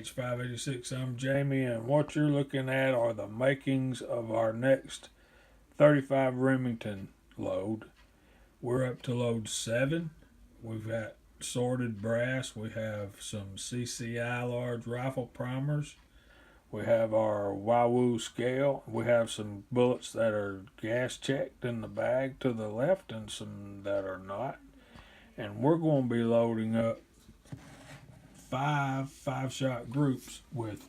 JH586, I'm Jamie, and what you're looking at are the makings of our next 35 Remington load. We're up to load 7. We've got sorted brass. We have some CCI large rifle primers. We have our Wahoo scale. We have some bullets that are gas checked in the bag to the left and some that are not. And we're going to be loading up five-shot groups with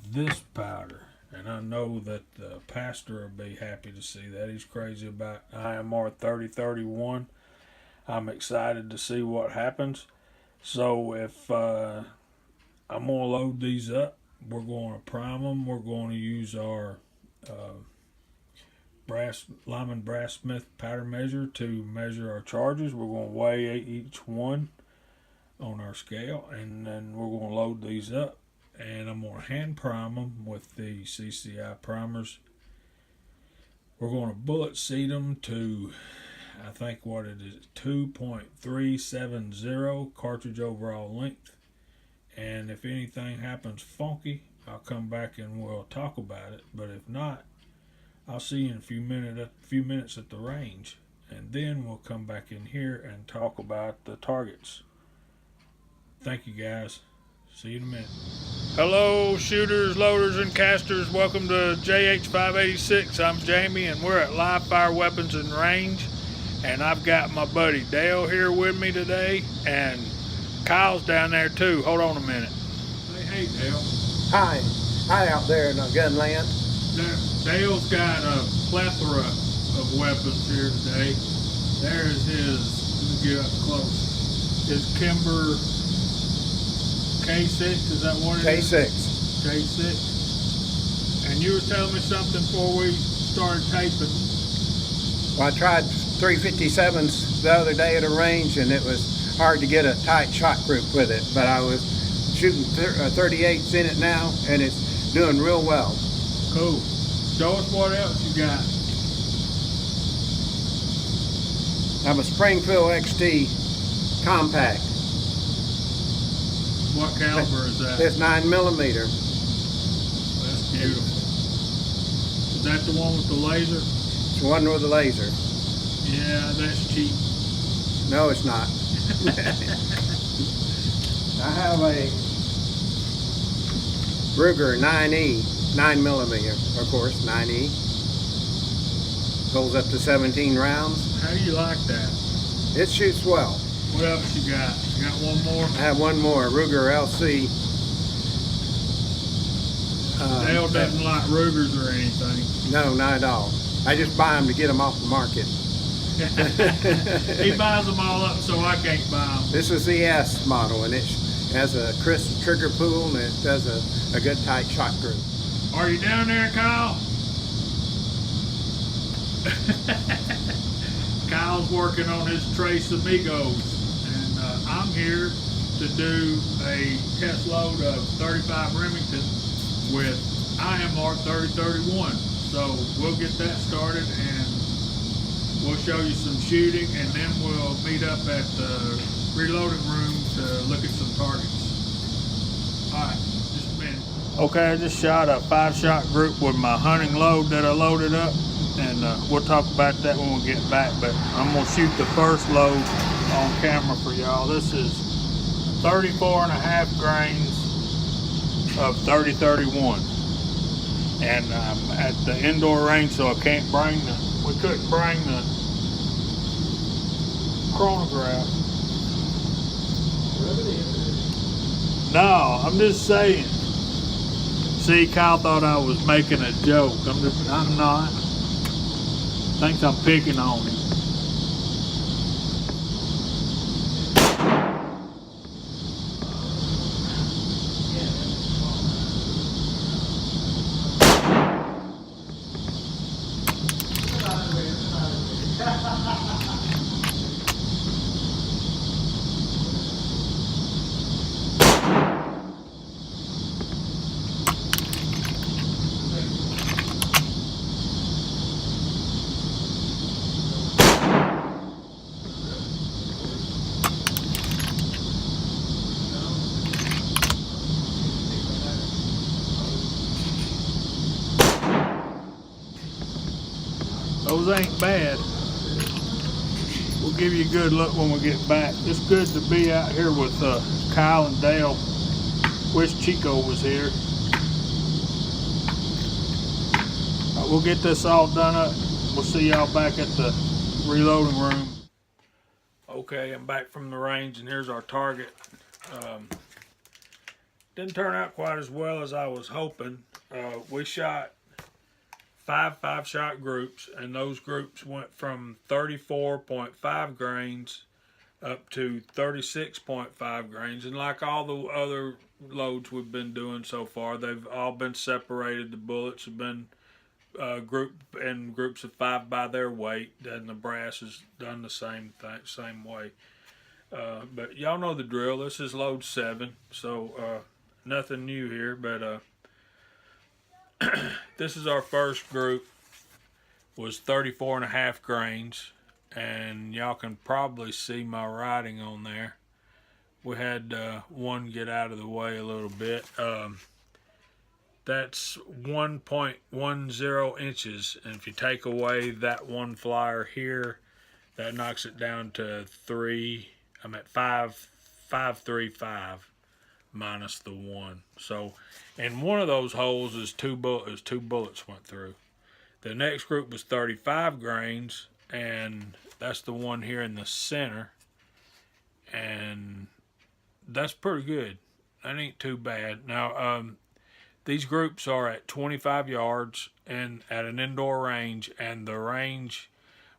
this powder. And I know that the pastor will be happy to see that. He's crazy about IMR 3031. I'm excited to see what happens. So if I'm going to load these up, we're going to prime them. We're going to use our Lyman Brass Smith powder measure to measure our charges. We're going to weigh each one on our scale, and then we're going to load these up, and I'm going to hand prime them with the CCI primers. We're going to bullet seed them to, I think what it is, 2.370 cartridge overall length. And if anything happens funky, I'll come back and we'll talk about it. But if not, I'll see you in a few minutes at the range, and then we'll come back in here and talk about the targets. Thank you, guys. See you in a minute. Hello, shooters, loaders, and casters. Welcome to JH586. I'm Jamie, and we're at Live Fire Weapons and Range. And I've got my buddy Dale here with me today, and Kyle's down there too. Hold on a minute. Hey, Dale. Hi. Hi out there in Gunland. Dale's got a plethora of weapons here today. There's his, let me get up close, his Kimber K6, is that what it is? K6. K6. And you were telling me something before we started taping. Well, I tried 357s the other day at a range, and it was hard to get a tight shot group with it. But I was shooting 38s in it now, and it's doing real well. Cool. Show us what else you got. I have a Springfield XT compact. What caliber is that? It's 9mm. That's beautiful. Is that the one with the laser? It's one with a laser. Yeah, that's cheap. No, it's not. I have a Ruger 9E, 9mm, of course, 9E. Goes up to 17 rounds. How do you like that? It shoots well. What else you got? You got one more? I have one more, Ruger LC. Dale doesn't like Rugers or anything. No, not at all. I just buy them to get them off the market. He buys them all up so I can't buy them. This is the S model, and it has a crisp trigger pool, and it does a good tight shot group. Are you down there, Kyle? Kyle's working on his Tres Amigos, and I'm here to do a test load of 35 Remington with IMR 3031. So we'll get that started, and we'll show you some shooting, and then we'll meet up at the reloading room to look at some targets. All right, just a minute. Okay, I just shot a 5-shot group with my hunting load that I loaded up, and we'll talk about that when we get back. But I'm gonna shoot the first load on camera for y'all. This is 34.5 grains of 3031. And I'm at the indoor range, so I can't bring we couldn't bring the chronograph. No, I'm just saying. See, Kyle thought I was making a joke. I'm not. Thinks I'm picking on him. Those ain't bad. We'll give you a good look when we get back. It's good to be out here with Kyle and Dale. Wish Chico was here. We'll get this all done up. We'll see y'all back at the reloading room. Okay, I'm back from the range, and here's our target. Didn't turn out quite as well as I was hoping. We shot five shot groups, and those groups went from 34.5 grains up to 36.5 grains. And like all the other loads we've been doing so far, they've all been separated. The bullets have been grouped in groups of 5 by their weight, and the brass has done the same thing, same way. But y'all know the drill. This is load 7, so nothing new here. But this is our first group. Was 34.5 grains, and y'all can probably see my writing on there. We had one get out of the way a little bit. That's 1.10 inches, and if you take away that one flyer here, that knocks it down to 535 minus the 1. So, and one of those holes is two bullets went through. The next group was 35 grains, and that's the one here in the center, and that's pretty good. That ain't too bad. Now, these groups are at 25 yards and at an indoor range, and the range,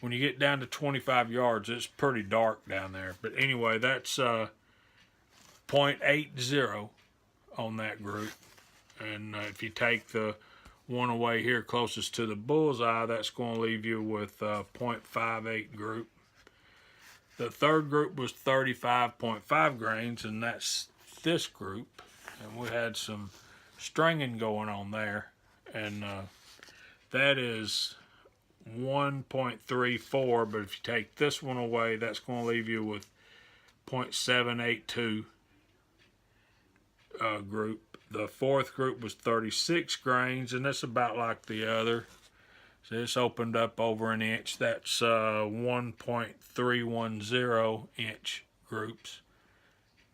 when you get down to 25 yards, it's pretty dark down there. But anyway, that's 0.80 on that group. And if you take the one away here closest to the bullseye, that's going to leave you with 0.58 group. The third group was 35.5 grains, and that's this group. And we had some stringing going on there, and that is 1.34, but if you take this one away, that's going to leave you with 0.782 group. The fourth group was 36 grains, and that's about like the other. So this opened up over an inch. That's 1.310 inch groups.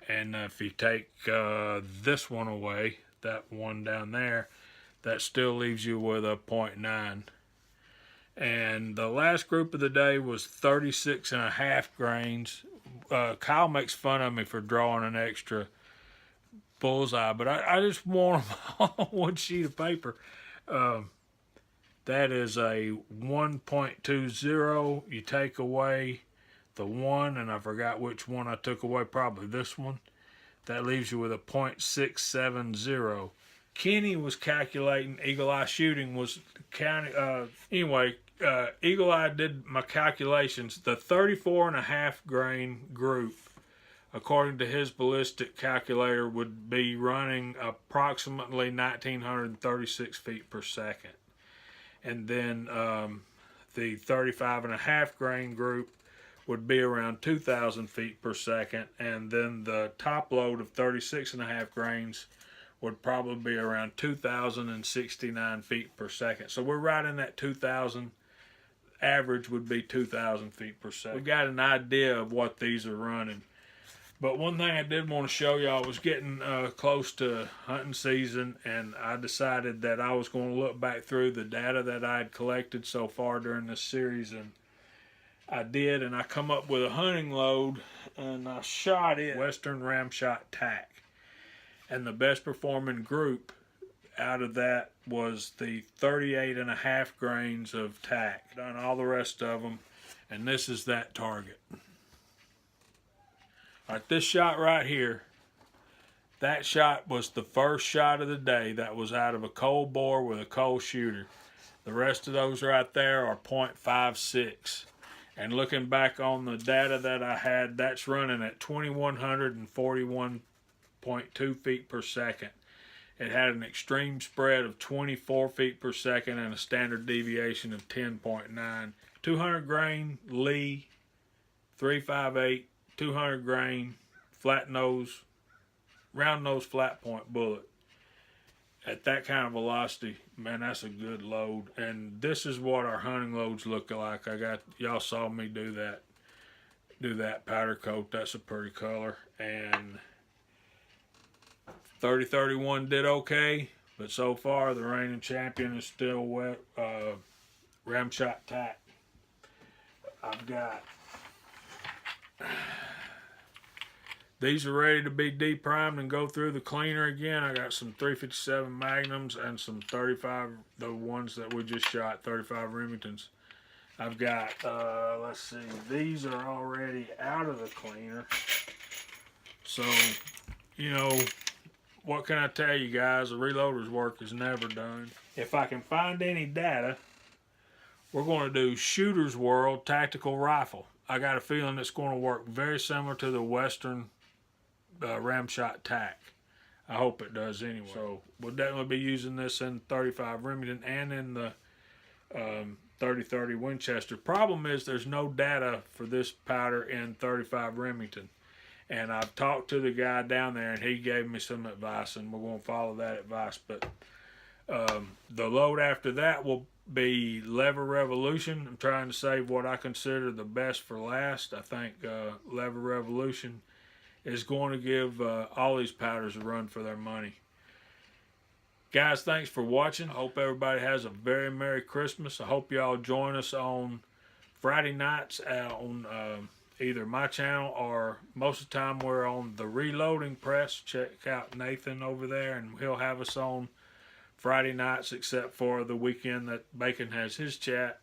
And if you take this one away, that one down there, that still leaves you with a 0.9. And the last group of the day was 36.5 grains. Kyle makes fun of me for drawing an extra bullseye, but I just want them on one sheet of paper. That is a 1.20. You take away the 1, and I forgot which one I took away, probably this one. That leaves you with a 0.670. Kenny was calculating, Eagle Eye Shooting was counting. Anyway, Eagle Eye did my calculations. The 34.5 grain group, according to his ballistic calculator, would be running approximately 1,936 feet per second. And then the 35.5 grain group would be around 2,000 feet per second, and then the top load of 36.5 grains would probably be around 2,069 feet per second. So we're right in that 2,000. Average would be 2,000 feet per second. We got an idea of what these are running. But one thing I did want to show y'all was getting close to hunting season, and I decided that I was going to look back through the data that I had collected so far during this series, and I did, and I come up with a hunting load, and I shot it Western Ramshot tack. And the best performing group out of that was the 38.5 grains of tack. Done all the rest of them, and this is that target. All right, this shot right here, that shot was the first shot of the day that was out of a cold bore with a cold shooter. The rest of those right there are 0.56. And looking back on the data that I had, that's running at 2,141.2 feet per second. It had an extreme spread of 24 feet per second and a standard deviation of 10.9. 200 grain Lee 358, 200 grain flat nose, round nose flat point bullet. at that kind of velocity, man, that's a good load. And this is what our hunting loads look like. Y'all saw me do that powder coat. That's a pretty color. And 3031 did okay, but so far the reigning champion is still wet. Ram shot tack. I've got these are ready to be deprimed and go through the cleaner again. I got some 357 Magnums and some 35, the ones that we just shot, 35 Remingtons. I've got, let's see, these are already out of the cleaner. So, you know, what can I tell you guys? The reloader's work is never done. If I can find any data, we're going to do Shooter's World Tactical Rifle. I got a feeling it's going to work very similar to the Western ram shot tack. I hope it does anyway. So we'll definitely be using this in 35 Remington and in the 30-30 Winchester. Problem is there's no data for this powder in 35 Remington. And I've talked to the guy down there and he gave me some advice and we're going to follow that advice. But the load after that will be Lever Revolution. I'm trying to save what I consider the best for last. I think Lever Revolution is going to give all these powders a run for their money. Guys, thanks for watching. I hope everybody has a very Merry Christmas. I hope y'all join us on Friday nights on either my channel or most of the time we're on the Reloading Press. Check out Nathan over there and he'll have us on Friday nights except for the weekend that Bacon has his chat.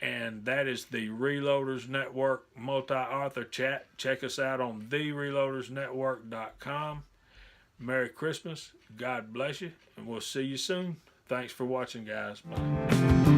And that is the Reloaders Network multi-author chat. Check us out on thereloadersnetwork.com. Merry Christmas. God bless you. And we'll see you soon. Thanks for watching, guys. Bye.